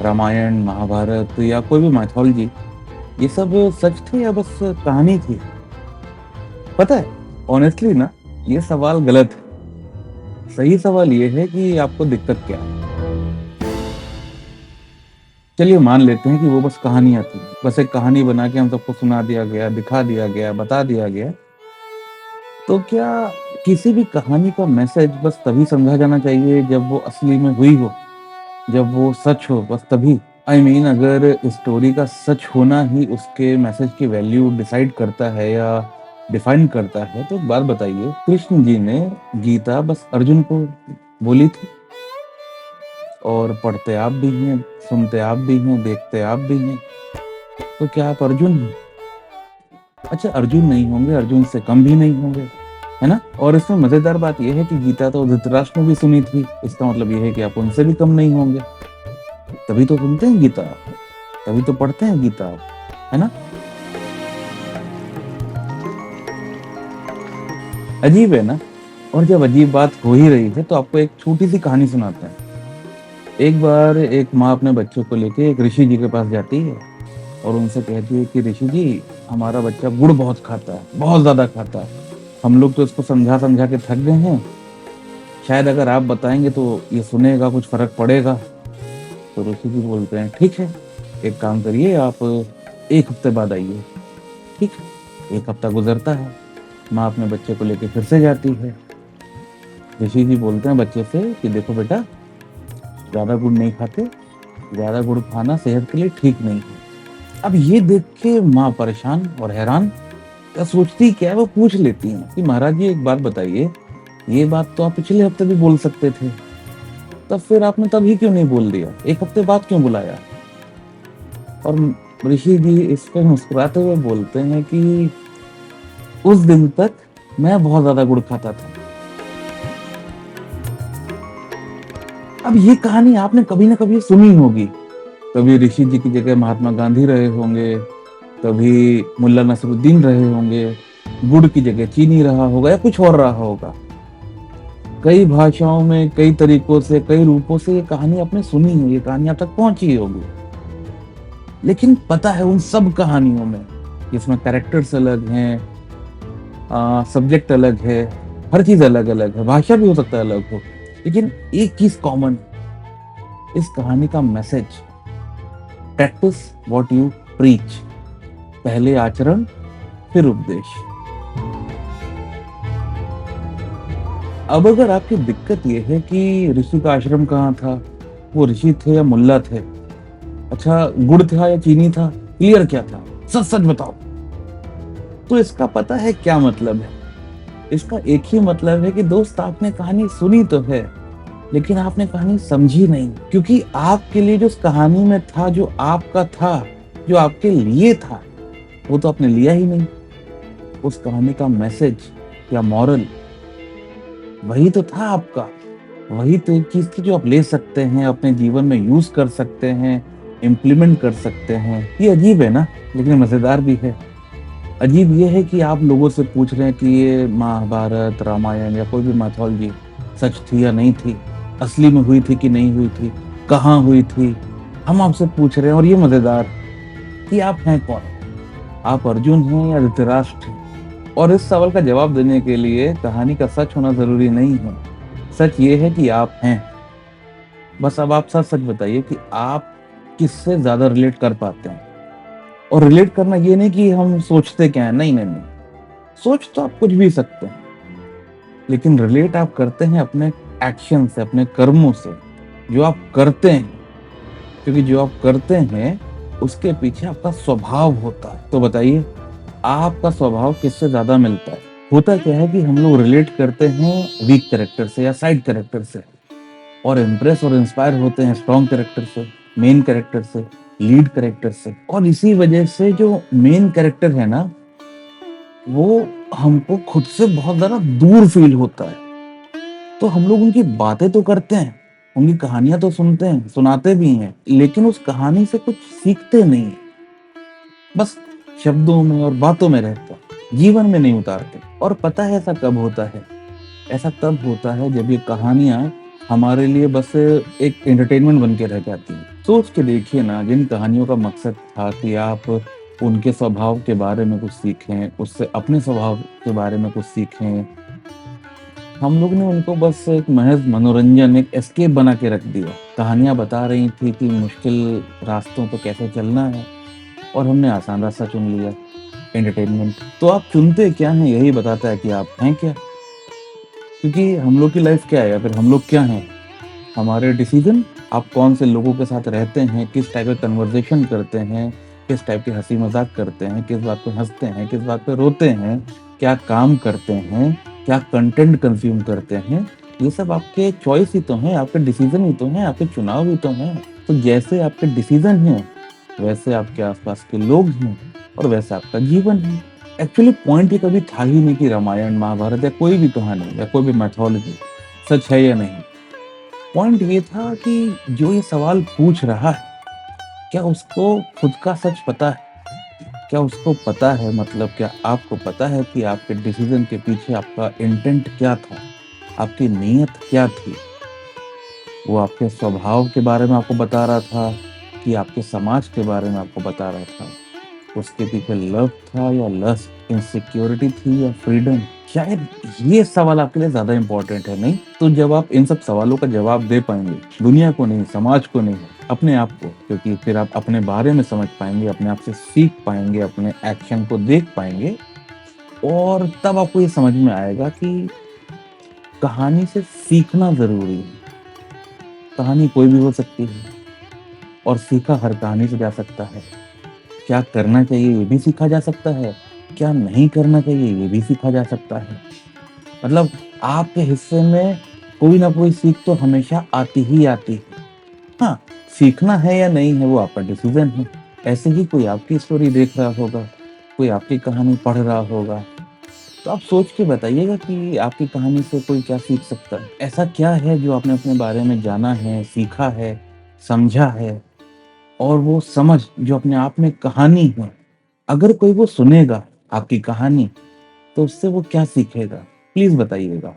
रामायण, महाभारत या कोई भी माइथोलॉजी, ये सब सच थे या बस कहानी थी? पता है, ऑनेस्टली ना, ये सवाल गलत है। सही सवाल ये है कि आपको दिक्कत क्या है? चलिए मान लेते हैं कि वो बस कहानियाँ थी। बस एक कहानी बना के हम सबको सुना दिया गया, दिखा दिया गया, बता दिया गया। तो क्या किसी भी कहानी का मैसेज बस तभी समझा जाना चाहिए जब वो असली में हुई हो, जब वो सच हो, बस तभी? अगर स्टोरी का सच होना ही उसके मैसेज की वैल्यू डिसाइड करता है या डिफाइन करता है, तो एक बात बताइए, कृष्ण जी ने गीता बस अर्जुन को बोली थी और पढ़ते आप भी हैं, सुनते आप भी हैं, देखते आप भी हैं। तो क्या आप अर्जुन हैं? अच्छा, अर्जुन नहीं होंगे, अर्जुन से कम भी नहीं होंगे, है ना? और इसमें मजेदार बात यह है कि गीता तो धृतराष्ट्र ने भी सुनी थी। इसका मतलब ये है कि आप उनसे भी कम नहीं होंगे। तभी तो सुनते हैं गीता आप, तभी तो पढ़ते हैं गीता आप, है ना? अजीब है ना? और जब अजीब बात हो ही रही है तो आपको एक छोटी सी कहानी सुनाते हैं। एक बार एक माँ अपने बच्चों को लेके एक ऋषि जी के पास जाती है और उनसे कहती है कि ऋषि जी, हमारा बच्चा गुड़ बहुत खाता है, बहुत ज्यादा खाता है। हम लोग तो इसको समझा समझा के थक गए हैं। शायद अगर आप बताएंगे तो ये सुनेगा, कुछ फर्क पड़ेगा। तो ऋषि जी बोलते हैं, ठीक है, एक काम करिए, आप 1 हफ्ते बाद आइए। ठीक है, 1 हफ्ता गुजरता है। माँ अपने बच्चे को लेके फिर से जाती है। ऋषि जी बोलते हैं बच्चे से कि देखो बेटा, ज्यादा गुड़ नहीं खाते, ज्यादा गुड़ खाना सेहत के लिए ठीक नहीं है। अब ये देख के माँ परेशान और हैरान, क्या सोचती क्या है, वो पूछ लेती हैं कि महाराज जी एक बात बताइए, ये बात तो आप पिछले हफ्ते भी बोल सकते थे, तब फिर आपने तभी क्यों नहीं बोल दिया, 1 हफ्ते बाद क्यों बुलाया? और ऋषि जी इस पे मुस्कुराते हुए बोलते हैं कि उस दिन तक मैं बहुत ज्यादा गुड़ खाता था। अब ये कहानी आपने कभी ना कभी सुनी होगी। कभी ऋषि जी की जगह महात्मा गांधी रहे होंगे, कभी मुल्ला नसरुद्दीन रहे होंगे, गुड़ की जगह चीनी रहा होगा या कुछ और रहा होगा। कई भाषाओं में, कई तरीकों से, कई रूपों से ये कहानी आपने सुनी है, ये कहानी आप तक पहुंची होगी। लेकिन पता है, उन सब कहानियों में जिसमें कैरेक्टर्स अलग हैं, सब्जेक्ट अलग है, हर चीज अलग अलग है, भाषा भी हो सकता है अलग हो, लेकिन एक चीज कॉमन, इस कहानी का message, practice what you preach. पहले आचरण, फिर उपदेश। अब अगर आपकी दिक्कत यह है कि ऋषि का आश्रम कहाँ था, वो ऋषि थे या मुल्ला थे, अच्छा गुड़ था या चीनी था, क्लियर क्या था, सच सच बताओ, तो इसका पता है क्या मतलब है? इसका एक ही मतलब है कि दोस्त, आपने कहानी सुनी तो है, लेकिन आपने कहानी समझी नहीं, क्योंकि आपके लिए जो उस कहानी में था, जो आपका था, जो आपके लिए था, वो तो आपने लिया ही नहीं। उस कहानी का मैसेज या मॉरल वही तो था आपका, वही तो एक चीज थी जो आप ले सकते हैं, अपने जीवन में यूज कर सकते हैं, इम्प्लीमेंट कर सकते हैं। ये अजीब है ना, लेकिन मजेदार भी है। अजीब ये है कि आप लोगों से पूछ रहे हैं कि ये महाभारत, रामायण या कोई भी मैथोलॉजी सच थी या नहीं थी, असली में हुई थी कि नहीं हुई थी, कहाँ हुई थी, हम आपसे पूछ रहे हैं। और ये मजेदार कि आप हैं कौन, आप अर्जुन हैं या धृतराष्ट्र हैं? और इस सवाल का जवाब देने के लिए कहानी का सच होना जरूरी नहीं है। सच ये है कि आप हैं। बस अब आप सच सच बताइए कि आप किससे ज्यादा रिलेट कर पाते हैं। और रिलेट करना ये नहीं कि हम सोचते क्या है, नहीं नहीं नहीं, सोच तो आप कुछ भी सकते हैं, लेकिन रिलेट आप करते हैं अपने एक्शन से, अपने कर्मों से, जो आप करते हैं। क्योंकि जो आप करते हैं उसके पीछे आपका स्वभाव होता है। तो बताइए, आपका स्वभाव किससे ज्यादा मिलता है? होता क्या है कि हम लोग रिलेट करते हैं वीक कैरेक्टर से या साइड कैरेक्टर से, और इम्प्रेस और इंस्पायर होते हैं स्ट्रॉन्ग कैरेक्टर से, मेन कैरेक्टर से, लीड कैरेक्टर से। और इसी वजह से जो मेन कैरेक्टर है ना, वो हमको खुद से बहुत ज्यादा दूर फील होता है। तो हम लोग उनकी बातें तो करते हैं, उनकी कहानियां तो सुनते हैं, सुनाते भी हैं, लेकिन उस कहानी से कुछ सीखते नहीं है। बस शब्दों में और बातों में रहता, जीवन में नहीं उतारते। और पता है ऐसा कब होता है? ऐसा तब होता है जब ये कहानियां हमारे लिए बस एक एंटरटेनमेंट बन के रह जाती है। सोच के देखिए ना, जिन कहानियों का मकसद था कि आप उनके स्वभाव के बारे में कुछ सीखें, उससे अपने स्वभाव के बारे में कुछ सीखें, हम लोग ने उनको बस एक महज़ मनोरंजन, एक एस्केप बना के रख दिया। कहानियाँ बता रही थी कि मुश्किल रास्तों पे कैसे चलना है और हमने आसान रास्ता चुन लिया, एंटरटेनमेंट। तो आप चुनते क्या हैं, यही बताता है कि आप हैं क्या? क्योंकि हम लोग की लाइफ़ क्या है या फिर हम लोग क्या हैं? हमारे डिसीजन, आप कौन से लोगों के साथ रहते हैं, किस टाइप का कन्वर्सेशन करते हैं, किस टाइप की हँसी मज़ाक करते हैं, किस बात पे हँसते हैं, किस बात पे रोते हैं, क्या काम करते हैं, क्या कंटेंट कंज़्यूम करते हैं, ये सब आपके चॉइस ही तो हैं, आपके डिसीजन ही तो हैं, आपके चुनाव ही तो हैं। तो जैसे आपके डिसीजन हैं, वैसे आपके आस-पास के लोग हैं और वैसा आपका जीवन है। एक्चुअली पॉइंट ये कभी था ही नहीं कि रामायण, महाभारत या कोई भी कहानी या कोई भी मैथोलॉजी सच है या नहीं। पॉइंट ये था कि जो ये सवाल पूछ रहा है, क्या उसको खुद का सच पता है? क्या उसको पता है, मतलब क्या आपको पता है कि आपके डिसीज़न के पीछे आपका इंटेंट क्या था? आपकी नीयत क्या थी? वो आपके स्वभाव के बारे में आपको बता रहा था कि आपके समाज के बारे में आपको बता रहा था? उसके पीछे लव था या लस्ट, इनसिक्योरिटी थी या फ्रीडम? शायद ये सवाल आपके लिए ज़्यादा इम्पोर्टेंट है, नहीं? तो जब आप इन सब सवालों का जवाब दे पाएँगे, दुनिया को नहीं, समाज को नहीं, अपने आप को, क्योंकि फिर आप अपने बारे में समझ पाएँगे, अपने आप से सीख पाएँगे, अपने एक्शन को देख पाएँगे और तब आपको ये समझ में आएगा कि कहानी से सीखना ज़रूरी है। कहानी कोई भी हो सकती है और सीखा हर कहानी से जा सकता है। क्या करना चाहिए ये भी सीखा जा सकता है, क्या नहीं करना चाहिए ये भी सीखा जा सकता है। मतलब आपके हिस्से में कोई ना कोई सीख तो हमेशा आती ही आती है। हाँ, सीखना है या नहीं है वो आपका डिसीज़न है। ऐसे ही कोई आपकी स्टोरी देख रहा होगा, कोई आपकी कहानी पढ़ रहा होगा, तो आप सोच के बताइएगा कि आपकी कहानी से कोई क्या सीख सकता है? ऐसा क्या है जो आपने अपने बारे में जाना है, सीखा है, समझा है और वो समझ जो अपने आप में कहानी है, अगर कोई वो सुनेगा आपकी कहानी, तो उससे वो क्या सीखेगा? प्लीज़ बताइएगा।